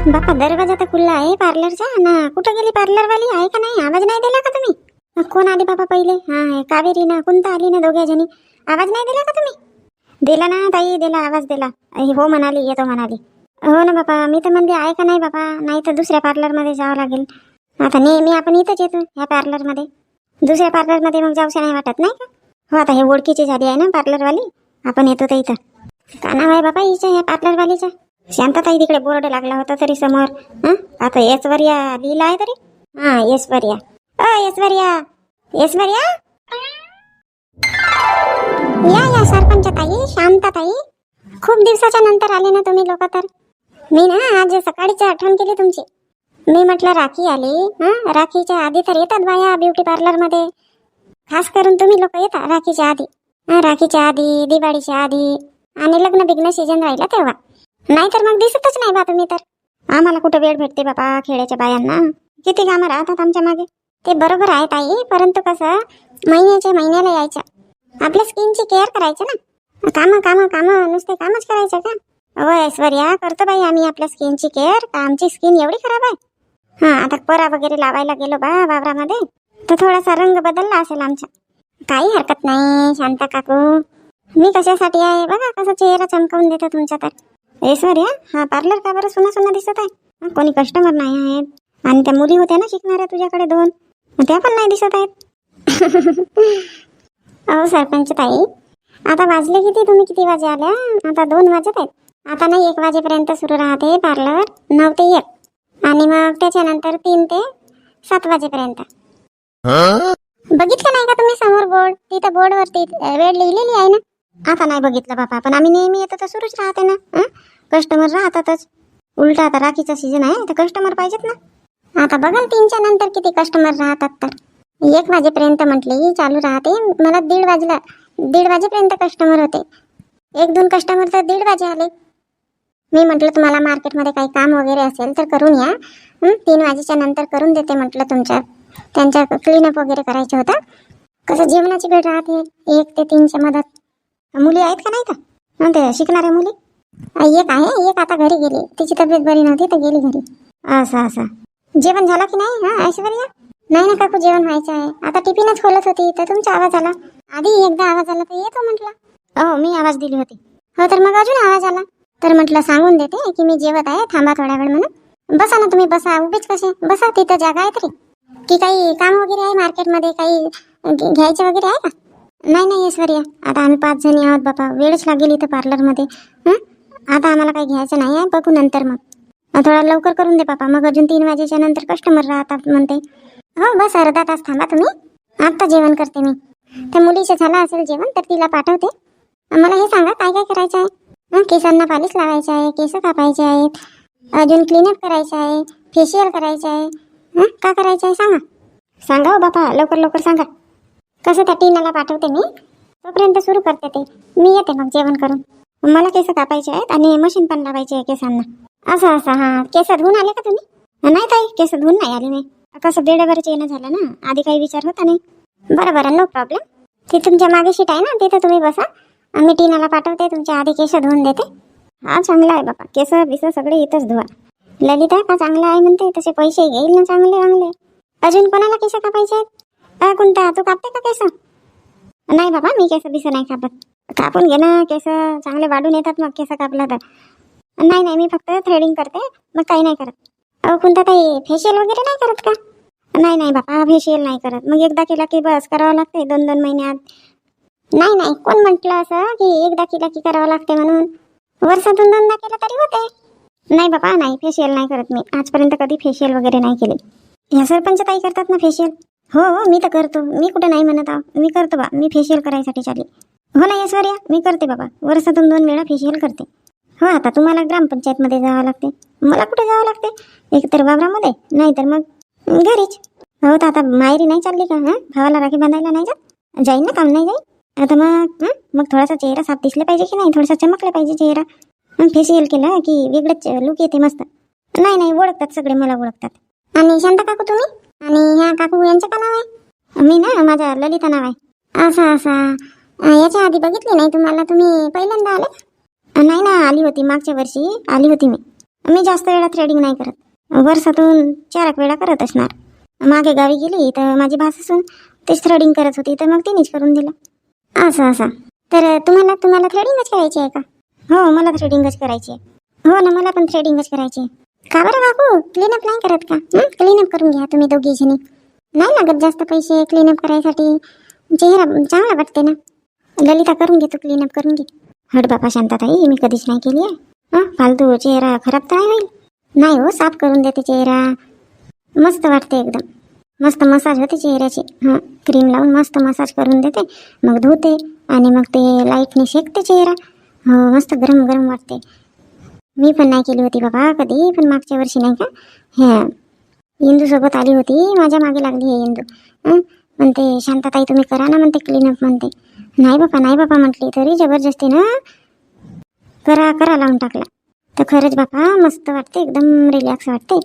बापा दरवाजा तर खुल्ला आहे पार्लरचा ना. कुठं गेली पार्लरवाली? आहे का नाही? आवाज नाही दिला का तुम्ही? कोण आली बाबा पहिले? हा कावेरी ना कोणता आली ना दोघ्या जणी. आवाज नाही दिला का तुम्ही? दिला ना ताई, दिला आवाज दिला. हो म्हणाली, येतो म्हणाली. हो ना बापा, मी तर म्हणते आहे का नाही बापा, नाही तर दुसऱ्या पार्लरमध्ये जावं लागेल. आता नेहमी आपण इथंच येतो ह्या पार्लरमध्ये, दुसऱ्या पार्लरमध्ये मग जाऊशा नाही वाटत नाही का? हो आता हे ओळखीची झाली आहे ना पार्लरवाली, आपण येतो तर इथं. का नाव आहे बापा हिच्या ह्या पार्लरवालीचं? शांतताई. तिकडे बोर्ड लागला होता तरी समोर. आता ऐश्वर्या लिहिला आहे तरी. हा ऐश्वर्या. ऐश्वर्या, ऐश्वर्या या सरपंच ताई, शांताताई. खूप दिवसाच्या नंतर आले ना तुम्ही लोक. तर मी ना आज सकाळीच आठवण केली तुमची. मी म्हटलं राखी आली. राखीच्या आधी तर येतात बाया ब्युटी पार्लर मध्ये, खास करून तुम्ही लोक येता राखीच्या आधी. राखीच्या आधी, दिवाळीच्या आधी आणि लग्न बिग्न सीजन राहिला तेव्हा. नाही तर मग दिसतच नाही बा तुम्ही. तर आम्हाला कुठं वेळ भेटते बापा, खेड्याच्या बायांना किती कामं राहतात आमच्या मागे. ते बरोबर आहे ताई, परंतु कसं महिन्याच्या महिन्याला यायचं, आपल्या स्किनची केअर करायचं ना. कामं नुसते कामच करायचं का? हो ऐश्वर्या, करतो बाई आम्ही आपल्या स्किनची केअर. का आमची स्किन एवढी खराब आहे? आता परा वगैरे लावायला गेलो बा वावरामध्ये तर थोडासा रंग बदलला असेल आमचा. काही हरकत नाही शांता काकू, मी कशासाठी आहे बघा, कसा चेहरा चमकावून देतो तुमचा. तर ऐश्वर्या, हा पार्लर का बरं सुना सुना दिसत आहे? कोणी कस्टमर नाही आहेत. आणि त्या मुली होत्या ना शिकणाऱ्या तुझ्याकडे 2, त्या पण नाही दिसत आहेत. अहो सरपंच ताई, आता वाजले किती? तुम्ही किती वाजे आल्या? आता 2 वाजत आहेत. आता नाही 1 वाजेपर्यंत सुरू राहते पार्लर, 9 ते 1, आणि मग त्याच्यानंतर 3 ते 7 वाजेपर्यंत. बघितलं नाही का तुम्ही समोर बोर्ड? तिथं बोर्डवरती वेळ लिहिलेली आहे ना. आता नाही बघितलं बापा, पण आम्ही नेहमी येतो तर सुरूच राहते ना. कस्टमर राहतातच. उलटा आता राखीचा सीजन आहे तर कस्टमर पाहिजेत ना. आता बघाल 3च्या नंतर किती कस्टमर राहतात. तर 1 वाजेपर्यंत म्हटली चालू राहते. मला 1:30 वाजेपर्यंत कस्टमर होते. 1-2 कस्टमर तर 1:30 वाजे आले. मी म्हटलं तुम्हाला मार्केटमध्ये काही काम वगैरे असेल तर करून या. 3 वाजेच्या नंतर करून देते म्हटलं. त्यांच्या क्लीनअप वगैरे करायचं होतं. कसं जेवणाची वेळ राहते 1 ते 3च्या मधात. मुली आहेत का नाही का ते शिकणाऱ्या मुली? एक आहे, एक आता घरी गेली, तिची तब्येत बरी नव्हती तर गेली घरी. असं जेवण झालं की नाही? ऐश्वर्या, नाही ना काकू, जेवण व्हायचं आहे. आता टिफिनच खोलत होती तर तुमचा आवाज आला. आधी एकदा आवाज आला तर येतो म्हटलं. हो मी आवाज दिली होती. हो तर मग अजून आवाज आला तर म्हटलं सांगून देते की मी जेवत आहे, थांबा थोडा वेळ म्हणून. बसा ना तुम्ही, बसा. उभीच कसे बसा, तिथं जागा आहे तरी. की काही काम वगैरे आहे मार्केटमध्ये, काही घ्यायचं वगैरे आहे का? नाही ऐश्वर्या, आता आम्ही 5 जणी आहोत बापा, वेळच लागेल इथं पार्लरमध्ये. आता आम्हाला काही घ्यायचं नाही आहे, बघू नंतर. मग थोडा लवकर करून दे बापा, मग अजून 3 वाजेच्या नंतर कस्टमर राहतात म्हणते. हो बस अर्धा तास थांबा तुम्ही, आत्ता जेवण करते मी. त्या मुलीचं झालं असेल जेवण तर तिला पाठवते. मला हे सांगा काय काय करायचं आहे? केसांना पॉलिश लावायचं आहे, केस कापायचे आहेत, अजून क्लीनअप करायचं आहे, फेशियल करायचं आहे. का करायचं आहे सांगा हो बापा, लवकर लवकर सांगा. कसं त्या टीनाला पाठवते मी, तोपर्यंत सुरू करते ते. मी येते मग जेवण करून. मला केस कापायचे आहेत आणि मशीन पण लावायची आहे केसांना. असं केस धुवून आले का तुम्ही? नाही ताई, केस धुवून नाही आले मी. कसं बेडवरच येणं झालं ना, आधी काही विचार होता नाही. बरं नो प्रॉब्लेम. ती तुमच्या मागे शीट आहे ना, तिथं तुम्ही बसा. मी टीनाला पाठवते, तुमच्या आधी केस धुवून देते. हा चांगला आहे बापा, केस बिस सगळे इथंच धुवा. ललिता का चांगला आहे म्हणते, तसे पैसे घेईल ना चांगले. अजून कोणाला केस कापायचे आहेत? कोणता तू कापते का केस? नाही बाबा, मी केस बिस नाही कापत. कापून घे ना, केस चांगले वाढून येतात मग केस कापला तर. नाही मी फक्त थ्रेडिंग करते, मग काही नाही करत. कोणता काही फेशियल वगैरे नाही करत का? नाही बाबा, फेशियल नाही करत. मग एकदा केला की बस करावं लागते 2-2 महिन्यात. नाही कोण म्हटलं असं की एकदा केला की करावं लागते म्हणून? वर्षातून 2दा केलं तरी होते. नाही बाबा, नाही फेशियल नाही करत मी. आजपर्यंत कधी फेशियल वगैरे नाही केले. ह्या सरपंच ताई करतात ना फेशियल. हो मी तर करतो, मी कुठे नाही म्हणत आहो, मी करतो बा. मी फेशियल करायसाठी चालली. हो ना ऐश्वर्या, मी करते बाबा, वर्षातून 2 वेळा फेशियल करते. हो आता तुम्हाला ग्रामपंचायतमध्ये जावं लागते, मला कुठे जावं लागते? एक तर वावरामध्ये, नाही तर मग घरीच. हो तर आता माहेरी नाही चालली का? भावाला राखी बांधायला नाही जात? जाईन ना, काम नाही जाईन. आता मग थोडासा चेहरा साफ दिसला पाहिजे की नाही, थोडासा चमकला पाहिजे चेहरा. फेशियल केलं की वेगळंच लुक येते मस्त. नाही ओळखतात सगळे, मला ओळखतात. आणि शांता काकू तुम्ही? आणि ह्या काकू यांचं का नाव आहे? मी ना, माझं ललिता नाव आहे. असा याच्या आधी बघितली नाही तुम्हाला? तुम्ही पहिल्यांदा आले? नाही ना, आली होती मागच्या वर्षी आली होती मी. मी जास्त वेळा थ्रेडिंग नाही करत. वर्षातून 4 एक वेळा करत असणार. मागे गावी गेली तर माझी भासून तेच थ्रेडिंग करत होती, तर मग तिनेच करून दिलं. असं तर तुम्हाला थ्रेडिंगच करायची आहे का? हो, मला थ्रेडिंगच करायची आहे. हो ना, मला पण थ्रेडिंगच करायची आहे. का बरं काकू, क्लीनअप नाही करत का? क्लीनअप करून घ्या तुम्ही दोघी जणी. नाही लागत जास्त पैसे क्लीनअप करायसाठी. चेहरा चांगला वाटते ना. ललिता करून घे, तू क्लीनअप करून घे. हट बापा शांताताई, मी कधीच नाही केली आहे. फालतू चेहरा खराब तर नाही होईल? नाही हो, साफ करून देते चेहरा. मस्त वाटते एकदम. मस्त मसाज होते चेहऱ्याची. क्रीम लावून मस्त मसाज करून देते, मग धुते आणि मग ते लाईटने शेकते चेहरा. हो, मस्त गरम गरम वाटते. मी पण नाही केली होती बाबा कधी, पण मागच्या वर्षी नाही का ह्या इंदू सोबत आली होती, माझ्या मागे लागली आहे इंदू. म्हणते शांताताई तुम्ही करा ना, म्हणते क्लीनअप म्हणते. नाही बापा म्हटली, तरी जबरदस्ती ना करा लावून टाकला. तर खरंच बापा मस्त वाटते, एकदम रिलॅक्स वाटते.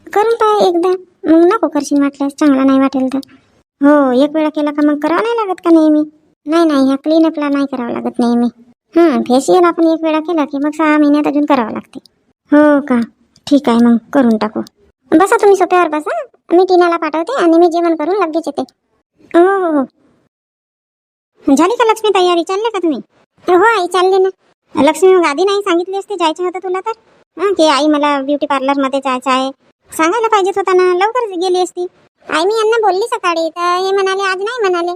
करून पाय एकदा, मग नको करशील वाटल्यास, चांगला नाही वाटेल तर. हो, एक वेळा केला का मग करावं नाही लागत का नेहमी? नाही, ह्या क्लीनअपला नाही करावं लागत नेहमी. फेशियल आपण एक वेळा केला की मग 6 महिन्यात अजून करावं लागते. हो का, ठीक आहे, मग करून टाकू. बसा तुम्ही सोप्यावर बसा, मी टीनाला पाठवते आणि मी जेवण करून लगेच येते. हो. झाली का लक्ष्मी तयारी? चालले का तुम्ही? हो आई, चालले ना. लक्ष्मी, मग आधी नाही सांगितली असते जायचं होतं तुला तर, की आई मला ब्युटी पार्लरमध्ये जायचं आहे. सांगायला पाहिजेत होता ना, लवकर गेली असती. आई मी यांना बोलली सकाळी, तर हे म्हणाले आज नाही म्हणाले,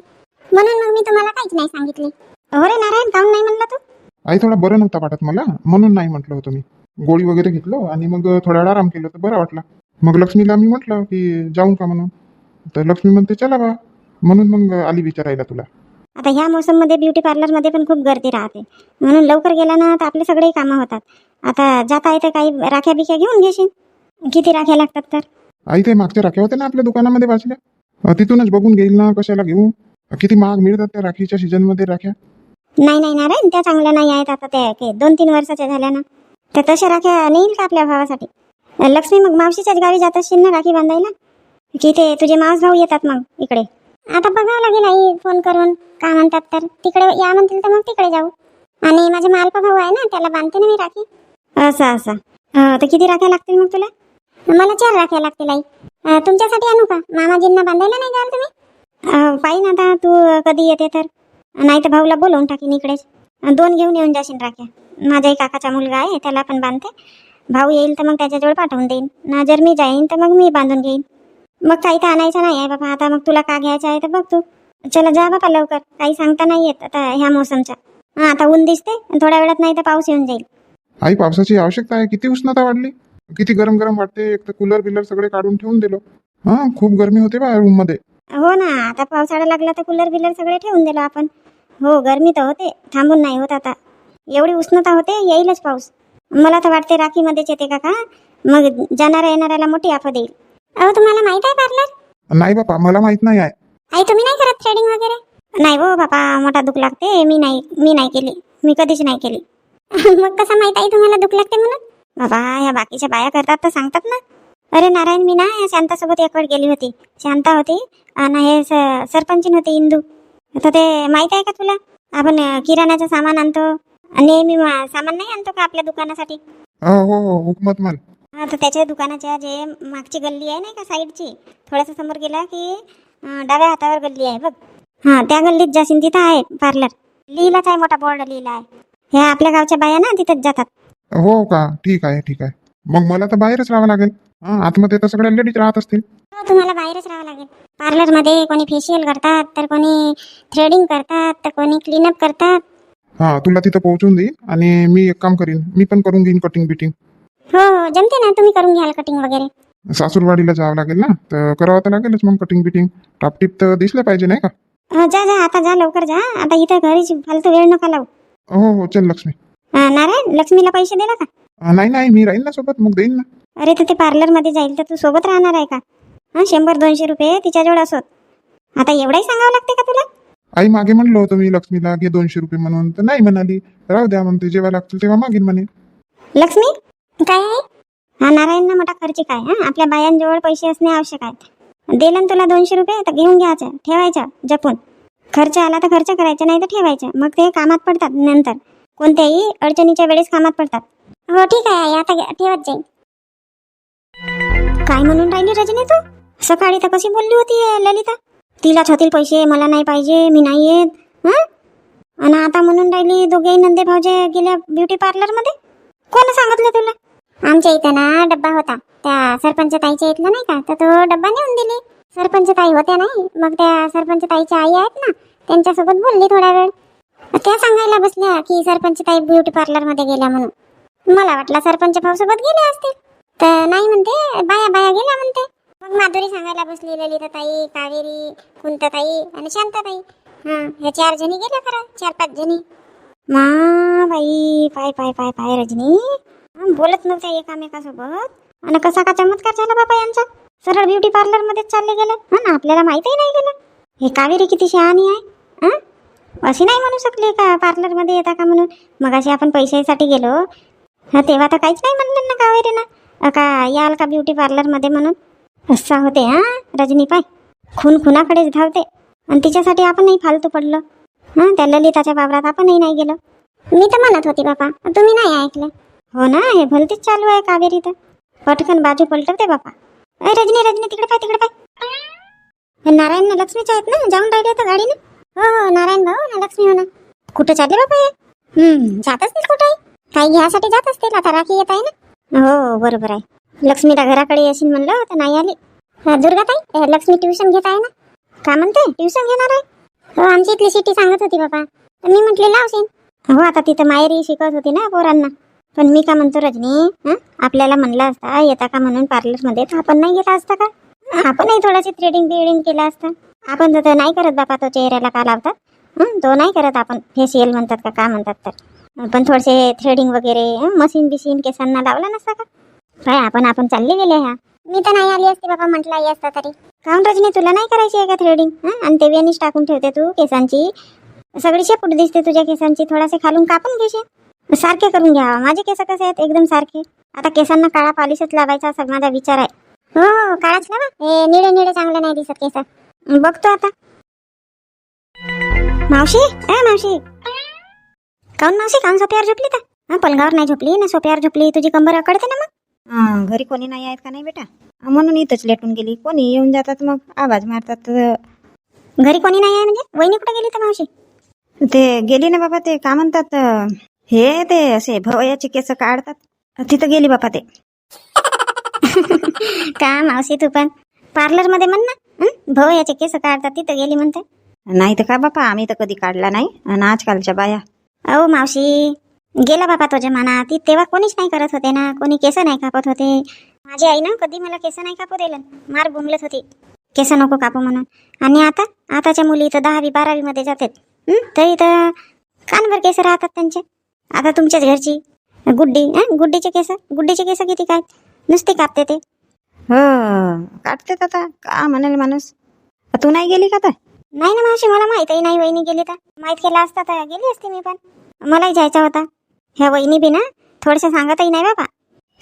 म्हणून मग मी तुम्हाला काहीच नाही सांगितले. हो रे नारायण, काहून नाही म्हणला तू? आई थोडा बरं नव्हता वाटत मला, म्हणून नाही म्हटलं होतं मी. गोळी वगैरे घेतलो आणि मग थोडा वेळ आराम केलं तर बरं वाटला. मग लक्ष्मीला मी म्हटलं की जाऊन का म्हणून, तर लक्ष्मी म्हणते चला बा, म्हणून मग आली विचारायला तुला. आता ह्या मोसममध्ये ब्युटी पार्लरमध्ये पण खूप गर्दी राहते, म्हणून लवकर गेला ना तर आपले सगळे कामं होतात. आता जाता येते काही राख्या बिख्या घेऊन घेशील? किती राख्या लागतात तर? आई ते मागच्या राख्या होत्या ना आपल्या दुकानामध्ये वाचल्या, तिथूनच बघून घेईल ना, कशाला घेऊ. किती महाग मिळतात त्या राखीच्या सीझनमध्ये राख्या. नाही नारायण, त्या चांगल्या नाही आहेत. आता त्या 2-3 वर्षाच्या झाल्या ना, तर तशा राख्या नेईल का आपल्या भावासाठी? लक्ष्मी, मग मावशीच्याच गावी जात असशील ना राखी बांधायला, की ते तुझे मावस भाऊ येतात मग इकडे? आता बघावं लागेल आई फोन करून, का म्हणतात तर तिकडे या म्हणतील तर मग तिकडे जाऊ. आणि माझा मालपा भाऊ आहे ना, त्याला बांधते ना मी राखी. असं तर किती राख्या लागतील मग तुला? मला 4 राख्या लागतील आई. तुमच्यासाठी आणू का? मामाजींना बांधायला नाही जाल तुम्ही? पाहिजे आता तू कधी येते तर, नाही तर भाऊला बोलवून टाकीन इकडेच. 2 घेऊन येऊन जाशील राख्या. माझा एक काकाचा मुलगा आहे, त्याला पण बांधते. भाऊ येईल तर मग त्याच्याजवळ पाठवून देईन ना, जर मी जाईन तर मग मी बांधून घेईन. मग काही तर आणायचं नाही आहे बाबा. आता मग तुला का घ्यायचं आहे तर बघ तू. चला जा बाबा लवकर, काही सांगता नाही येत आता ह्या मोसमच्या. आता ऊन दिसते, थोड्या वेळात नाही तर पाऊस येऊन जाईल. आई पावसाची आवश्यकता आहे, किती उष्णता वाढली, किती गरम गरम वाटते. एक तर कूलर बिलर सगळे काढून ठेवून दिलो. खूप गरमी होते बा रूम मध्ये. हो ना, आता पावसाळा लागला तर कूलर बिलर सगळे ठेवून दिलं आपण. हो, गरमी तर होते, थांबून नाही होत. आता एवढी उष्णता होते, येईलच पाऊस. मला तर वाटते राखीमध्येच येते का मग जाणाऱ्या येणाऱ्याला मोठी आफत येईल. तुम्हाला माहित आहे पार्लर? नाही बापा, मला माहित नाही आहे. आई तुम्ही नाही करत थ्रेडिंग वगैरे? नाही हो बापा, मोठा दुख लागते. मी नाही केली, मी कधीच नाही केली. मग कसं माहित आहे तुम्हाला दुख लागते म्हणून? बाबा, ह्या बाकीच्या बाया करतात तर सांगतात ना. अरे नारायण, मी ना शांतासोबत एक वेळ गेली होती. शांता होती आणि हे सरपंचीन होती इंदू. तर ते माहित आहे का तुला, आपण किराण्याचं सामान आणतो नेहमी, सामान नाही आणतो का आपल्या दुकानासाठी? हो, हुकमत माल. तर त्याच्या दुकानाच्या जे मागची गल्ली आहे नाही का साईडची, थोडंसं समोर गेला की डाव्या हातावर गल्ली आहे बघ. त्या गल्लीत जाशील, तिथं आहे पार्लर. लिहिलाच आहे, मोठा बोर्ड लिहिला आहे. ह्या आपल्या गावच्या बाया ना तिथंच जातात. हो का, ठीक आहे. मग मला तर बाहेरच राहावं लागेल. आतमध्ये तर सगळ्या लेडीज राहत असतील. हो, तुम्हाला बाहेरच राहावं लागेल. पार्लरमध्ये कोणी फेशियल करतात, तर कोणी थ्रेडिंग करतात, तर कोणी क्लीनअप करतात. तुला तिथं पोहोचून देईन आणि मी एक काम करीन, मी पण करून घेईन कटिंग बिटिंग. हो, जमते ना, तुम्ही करून घ्याल कटिंग वगैरे. सासूरवाडीला जावं लागेल ना, तर करावं तर लागेलच मग कटिंग बिटिंग. टापटीप तर दिसलं पाहिजे नाही का? जा आता जा, लवकर जा. आता इथं घरीच फालतू वेळ नका लावू. हो, चल लक्ष्मी. नारायण, लक्ष्मीला पैसे दिला का? नाही, मी राहीन ना सोबत, मग देईन ना. अरे, तर ते पार्लरमध्ये जाईल तर तू सोबत राहणार आहे का? 100-200 रुपये तिच्याजवळ असोत. आता एवढाही सांगावं लागते का तुला? आई मागे म्हणलो होतो मी लक्ष्मीला घे 200 रुपये म्हणून, तर नाही म्हणाली. राहू द्या म्हणते, जेव्हा लागतील तेव्हा मागीन म्हणे. लक्ष्मी काय आहे? नारायणना मोठा खर्चिक आहे. आपल्या बायांजवळ पैसे असणे आवश्यक आहे. दिलं ना तुला 200 रुपये, तर घेऊन घ्यायचं, ठेवायचं जपून. खर्च आला तर खर्च करायचा, नाही तर ठेवायचं. मग ते कामात पडतात नंतर, कोणत्याही अडचणीच्या वेळेस कामात पडतात. हो ठीक आहे आई, आता ठेवत जाईल. काय म्हणून राहिली रजनी तू? सकाळी तर कशी बोलली होती ललिता, तिलाच होतील पैसे, मला नाही पाहिजे, मी नाही येत. आणि आता म्हणून राहिली दोघे नंदे भाऊजे गेल्या ब्युटी पार्लर मध्ये. कोण सांगितलं तुला? आमच्या इथं ना डब्बा होता त्या सरपंच ताईच्या इथला नाही का, तर तो डब्बा नेऊन दिली. सरपंच ताई होत्या नाही, मग त्या सरपंच ताईच्या आई आहेत ना, त्यांच्यासोबत बोलली थोडा वेळ. त्या सांगायला बसल्या की सरपंच ताई ब्युटी पार्लर मध्ये गेल्या म्हणून. मला वाटलं सरपंच भाऊ सोबत गेले असतील, तर नाही म्हणते बाया बाया गेल्या म्हणते. मग माधुरी सांगायला बसली ललिता ताई, कावेरी, कुंता ताई आणि शांता ताई, ह्या 4 जणी गेल्या खरं, 4-5 जणी. मा बाई, पाय पाय पाय पाय रजनी, बोलत नव्हत्या एकामेकासोबत, आणि कसा का चमत्कार झाला बाबा यांचा. सरळ ब्युटी पार्लर मध्येच चालले गेले ना, आपल्याला माहितही नाही गेलं. हे कावेरी किती शहाणी आहे. अशी नाही म्हणू शकली का पार्लर मध्ये येता का म्हणून. मग अशी आपण पैशासाठी गेलो तेव्हा तर काहीच नाही म्हणलं ना कावेरीनं का याल का ब्युटी पार्लर मध्ये म्हणून. असा होते रजनी, पाय खून खुनाकडेच धावते, आणि तिच्यासाठी आपणही फालतू पडलो. त्या ललिताच्या वावरात आपणही नाही गेलो. मी तर म्हणत होती बापा, तुम्ही नाही ऐकलं. हो ना, हे भलतीच चालू आहे कावेरी तर. पटकन बाजू पलटवते बापा. रजनी रजनी, तिकडे पाय तिकडे पाय. हे नारायण ना लक्ष्मीच्या आहेत ना, जाऊन राहिले तर गाडीनं. हो नारायण भाऊ ना लक्ष्मी हो ना. कुठं चालले बापा हे? जात असतील कुठे, काही घ्यासाठी जात असतील. आता राखी येत आहे ना. हो बरोबर आहे. लक्ष्मीला घराकडे येशील म्हणलं तर नाही आली. दुर्गाताई, लक्ष्मी ट्युशन घेत आहे ना. का म्हणते ट्युशन घेणार आहे? हो, आमची इथली सिटी सांगत होती बाबा, मी म्हटले लावशील. हो, आता तिथं माहेरी शिकवत होती ना पोरांना. पण मी का म्हणतो रजनी, आपल्याला म्हणलं असता येता का म्हणून पार्लर मध्ये, तर आपण नाही गेला असता का? आपणही थोडाशी थ्रेडिंग बिडिंग केला असता. आपण तर नाही करत बाबा, तो चेहऱ्याला का लावतात तो नाही करत आपण, फेशियल म्हणतात का म्हणतात तर. पण थोडेसे थ्रेडिंग वगैरे मशीन बिशीन केसांना लावला नसता का? काय आपण चालले गेले ह्या. मी तर नाही आली असते बाबा, म्हटलं आई असता तरी. काऊन रजनी, तुला नाही करायची आहे का थ्रेडिंग? आणि ते वेणीच टाकून ठेवते तू केसांची, सगळी शेपूट दिसते तुझ्या केसांची. थोडासे खालून कापून घेशील, सारखे करून घ्या. माझे केस कसे आहेत, एकदम सारखे. आता केसांना काळा पॉलिशच लावायचा असा माझा विचार आहे. हो काळाच लावा, हे निळे निळे चांगले नाही दिसत केस. बघतो आता. मावशी, मावशी, काऊन मावशी, काऊन सोप्यावर झोपली का? पलंगावर नाही झोपली ना, सोप्यावर झोपली, तुझी कंबर अकडते ना मग. घरी कोणी नाही आहेत का नाही बेटा, म्हणून इथंच लेटून गेली. कोणी येऊन जातात मग आवाज मारतात. घरी कोणी नाही आहे म्हणजे? वहिनी कुठे गेली तर मावशी? ते गेली ना बाबा, ते का म्हणतात हे, ते असे भवयाचे केस काढतात, तिथं गेली बाबा ते. का मावशी, तू पण पार्लर मध्ये म्हण ना, भाऊ याचे केस काढतात तिथं गेली म्हणते. नाही तर का बापा, आम्ही तर कधी काढला नाही. आणि आजकालच्या बाया, अहो मावशी, गेला बाबा तो जमाना. ती तेव्हा कोणीच नाही करत होते ना, कोणी केस नाही कापत होते. माझी आई ना कधी मला केस नाही कापू दिलं, मार बुमलत होती केस नको कापू म्हणून. आणि आताच्या मुली तर 10वी 12वी मध्ये जातात, तरी तर कानभर केस राहतात त्यांचे. आता तुमच्याच घरची गुड्डीचे केस किती काय नुसते कापते ते. हो काढते आता, का म्हणाल माणूस. तू नाही गेली का तर? नाही ना मावशी, मला माहितही नाही वहिनी गेली तर. माहित केला असता तर गेली असती मी पण. मलाही जायचा होता. ह्या वहिनी बी ना थोडंसं सांगतही नाही बाबा.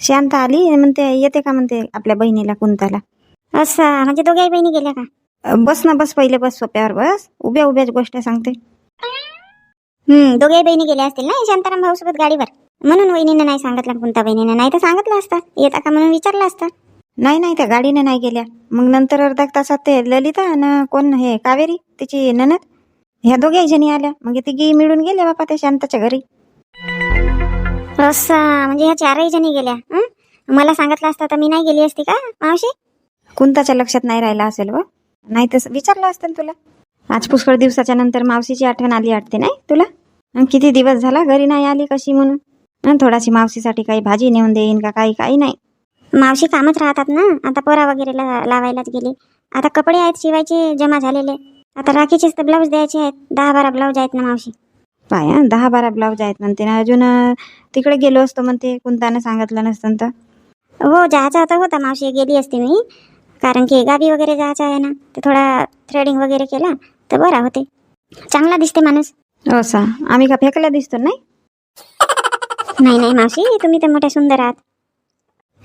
शांत आली म्हणते, येते का म्हणते आपल्या बहिणीला कुंताला. असं म्हणजे दोघ्याही बहिणी गेल्या का? बस ना, बस पहिले बस, सोप्यावर बस. उभ्या उभ्याच गोष्ट सांगते. दोघेही बहिणी गेल्या असतील ना शांताराम भाऊ सोबत गाडीवर, म्हणून वहिनीने नाही सांगितलं. कोणत्या बहिणीने नाही तर सांगितलं असतं, येता का म्हणून विचारलं असतं. नाही त्या गाडीने नाही गेल्या. मग नंतर अर्धा तासात ते ललिता आणि कोण हे कावेरी तिची ननद, ह्या दोघ्याही जणी आल्या. मग तिघी मिळून गेल्या बापा त्या शांताच्या घरी. असं म्हणजे ह्या 4ही जणी गेल्या. मला सांगितलं असतं तर मी नाही गेली असती का मावशी? कुंताच्या लक्षात नाही राहिला असेल व, नाही तर विचारलं असतं तुला. आज पुष्कळ दिवसाच्या नंतर मावशीची आठवण आली वाटते नाही तुला? किती दिवस झाला घरी नाही आली कशी म्हणून. थोडाशी मावशीसाठी काही भाजी नेऊन देईन का काही नाही. मावशी कामच राहतात ना. आता पोरा वगैरे लावायलाच गेली. आता कपडे आहेत शिवायचे जमा झालेले. आता राखीचेच तर ब्लाऊज द्यायचे आहेत. 10-12 ब्लाऊज आहेत ना मावशी. पाय 10-12 ब्लाऊज आहेत म्हणते ना. अजून तिकडे गेलो असतो म्हणते, कुंतानं सांगितलं नसतं तर. हो जायचं होता मावशी, गेली असते मी. कारण की गावी वगैरे जायचं आहे ना, तर थोडा थ्रेडिंग वगैरे केला तर बरा होते. चांगला दिसते माणूस. असं आम्ही का फेकल्या दिसतो नाही? नाही मावशी, तुम्ही तर मोठ्या सुंदर आहात.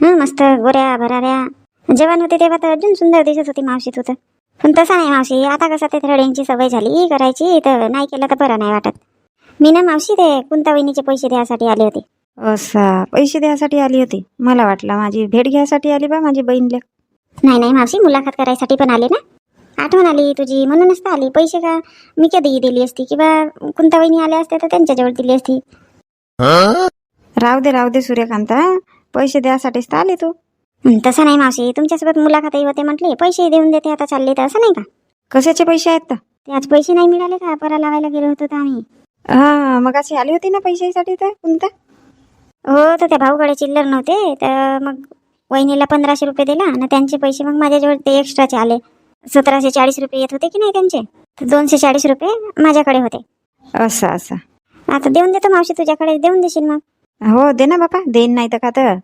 मस्त गोऱ्या भराऱ्या जेवण होते तेव्हा तर अजून सुंदर दिसत होती मावशी तू तर. पण तसा नाही मावशी, आता कसं ते थ्रेडिंगची सवय झाली करायची, तर नाही केलं तर बरं नाही वाटत. मी ना मावशी ते कुंता वहिनीचे पैसे द्यायसाठी आले होते. असा पैसे द्यासाठी आली होती. मला वाटलं माझी भेट घ्यायसाठी आली बा माझी बहीण लेक. नाही नाही मावशी, मुलाखत करायसाठी पण आले ना. आठवण आली तुझी म्हणूनच तर आली. पैसे का मी कधी दिली असती किंवा कुंता वहिनी आल्या असत्या तर त्यांच्याजवळ दिली असती. राहू दे सूर्यकांता, पैसे द्यासाठीच तर आली तू. तसं नाही मावशी, तुमच्यासोबत मुलाखतही होते म्हटले, पैसे देऊन देते आता चालले तर, असं नाही का? कशाचे पैसे आहेत तर? ते आज पैसे नाही मिळाले का, परा लावायला गेलो होतो तर आम्ही. हा मग अशी आली होती ना पैशासाठी तर कोणता. हो, तर त्या भाऊकडे चिल्लर नव्हते तर मग वहिनीला 1500 रुपये दिला आणि त्यांचे पैसे मग माझ्याजवळ ते एक्स्ट्राचे आले. 1740 रुपये येत होते की नाही त्यांचे, तर 240 रुपये माझ्याकडे होते. असं आता देऊन देतो मावशी, तुझ्याकडे देऊन देशील मग? हो दे ना बापा, देईन नाही तर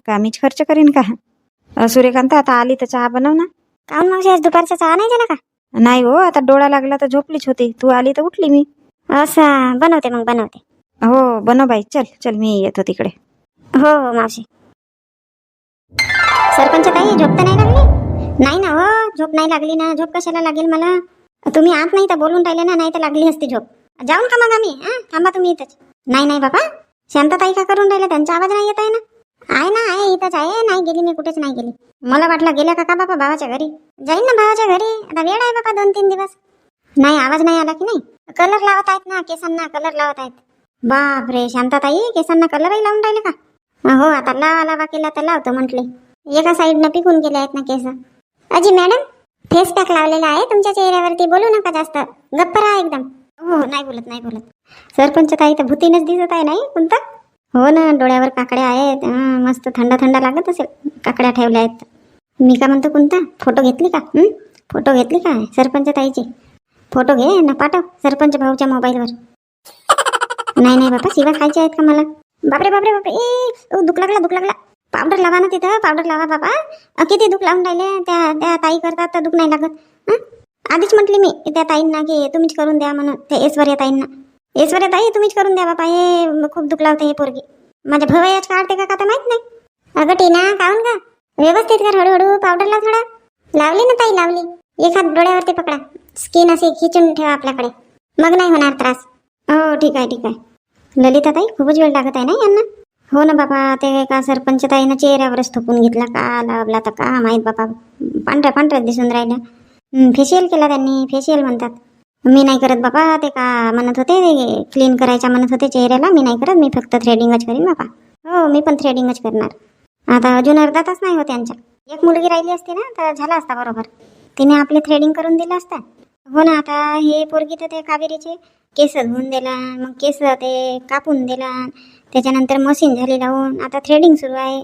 का मीच खर्च करीन का. सूर्यकांत आता आली तर चहा बनव ना. काहून मावशी, आज दुपारचा चहा नाही झाला का? नाही हो, आता डोळा लागला तर झोपलीच होती. तू आली तर उठली मी. असं बनवते मग, बनवते. हो बनव बाई, चल मी येतो तिकडे. हो हो मावशी. सरपंच ताई, झोप तर नाही लागली? नाही ना हो, झोप नाही लागली ना. झोप कशाला लागेल मला? तुम्ही आत नाही तर बोलून राहिले ना, नाही तर लागली असती झोप. जाऊन का मग आम्ही? थांबा तुम्ही इथंच. नाही बाबा, शांताताई का करून राहिल्या? त्यांचा आवाज नाही येत आहे ना? आहे इथंच आहे. नाही गेली मी, कुठेच नाही गेली. मला वाटलं गेल्या का बाबा भावाच्या घरी. जाईन ना भावाच्या घरी, आता वेळ आहे बाबा 2-3 दिवस. नाही, आवाज नाही आला की नाही? कलर लावत आहेत ना, केसांना कलर लावत आहेत. बापरे शांताताई, केसांना कलरही लावून राहिले का? हो, आता लावा केला तर लावतो म्हटले. एका साईडनं पिकून गेले आहेत ना केस. अजी मॅडम, फेस पॅक लावलेला आहे तुमच्या चेहऱ्यावरती, बोलू नका जास्त, गप्प राहा एकदम. हो, नाही बोलत. सरपंच ताई तर भूतीनच दिसत आहे, नाही कोणता? हो ना, डोळ्यावर काकड्या आहेत. मस्त थंड लागत असेल, काकड्या ठेवल्या आहेत. मी का म्हणतो, कोणता फोटो घेतली का? फोटो घेतली का सरपंच ताईची? फोटो घे ना, पाठव सरपंच भाऊच्या मोबाईलवर. नाही बाबा, शिवा खायचे आहेत का मला? बापरे दुख लागला. पावडर लावा ना तिथं, पावडर लावा बाबा. किती दुख लावून राहिले. त्या ताई करतात तर दुख नाही लागत. आधीच म्हटली मी त्या ताईंना की तुम्हीच करून द्या म्हणून, त्या ऐश्वर्या ताईंना. ऐश्वर्या ताई, तुम्हीच करून द्या बाबा, हे खूप दुख लावते हे पोरगी. माझ्या भवयाच काढते का तर माहित नाही. अगं टीना, काहून का? व्यवस्थित कर, हळूहळू पावडर लाव थोडा. लावली ना ताई, लावली. एक हात डोळ्यावरती पकडा, स्किन अशी खिचून ठेवा आपल्याकडे, मग नाही होणार त्रास. हो ठीक आहे. ललिता ताई, खूपच वेळ लागत आहे ना यांना? हो ना बाबा, ते का सरपंच ताईनं चेहऱ्यावरच थोपून घेतला का लावला तर का माहीत बाबा. पांढऱ्या दिसून राहिल्या. फेशियल केला त्यांनी, फेशियल म्हणतात. मी नाही करत बाबा. ते का म्हणत होते, क्लीन करायच्या म्हणत होते चेहऱ्याला. मी नाही करत, मी फक्त थ्रेडिंगच करीन बाबा. हो, मी पण थ्रेडिंगच करणार. आता अजून अर्धा तास नाही हो त्यांच्या. एक मुलगी राहिली असती ना तर झाला असता बरोबर, तिने आपले थ्रेडिंग करून दिलं असतं. हो ना, आता हे पोरगी तर ते कावेरीचे केस धुवून दिला, मग केस ते कापून दिला, त्याच्यानंतर मशीन झाली लावून, आता थ्रेडिंग सुरू आहे.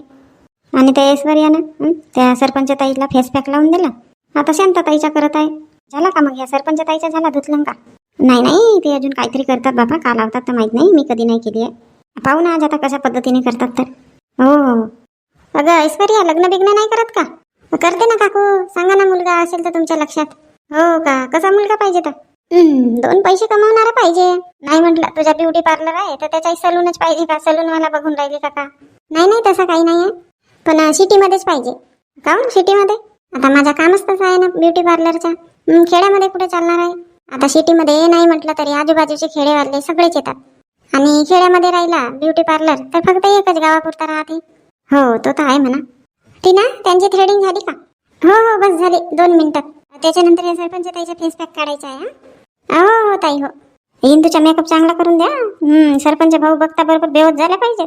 आणि त्या ऐश्वर्यानं त्या सरपंच ताईला फेस पॅक लावून दिला. आता शांताताईच्या करत आहे. झाला का मग या सरपंच ताईचा? झाला धुतलं का? नाही, ते अजून काहीतरी करतात बाबा. का लावतात तर माहित नाही, मी कधी नाही केली आहे. पाहू ना आज आता कशा पद्धतीने करतात तर. हो. अगं ऐश्वर्या, लग्न बिग्न नाही करत का? करते ना काकू, सांगा ना मुलगा असेल तर तुमच्या लक्षात. हो का? कसा मुलगा पाहिजे तर? 2 पैसे कमावणारा पाहिजे. नाही म्हटलं, तुझ्या ब्युटी पार्लर आहे तर त्याचाही सलूनच पाहिजे का? सलूनवाला बघून राहिली का? नाही तसं काही नाही आहे, पण सिटीमध्येच पाहिजे. काहून सिटीमध्ये? आता माझा कामच तसं आहे ना ब्युटी पार्लरचा. खेड्यामध्ये कुठे चालणार आहे? आता सिटीमध्ये नाही म्हटलं तरी आजूबाजूचे खेडेवाले सगळेच येतात. आणि खेड्यामध्ये राहिला ब्युटी पार्लर तर फक्त एकच गावापुरता राहते. हो, तो तर आहे म्हणा. टीना, त्यांची थ्रेडिंग झाली का? हो बस झाली, 2 मिनिटात. त्याच्यानंतर या सरपंच ताईचा फेस पॅक काढायचा आहे. हो ताई, हो. इंदूचा मेकअप चांगला करून द्या. सरपंच भाऊ बघता बरोबर बेहोश झाला पाहिजे.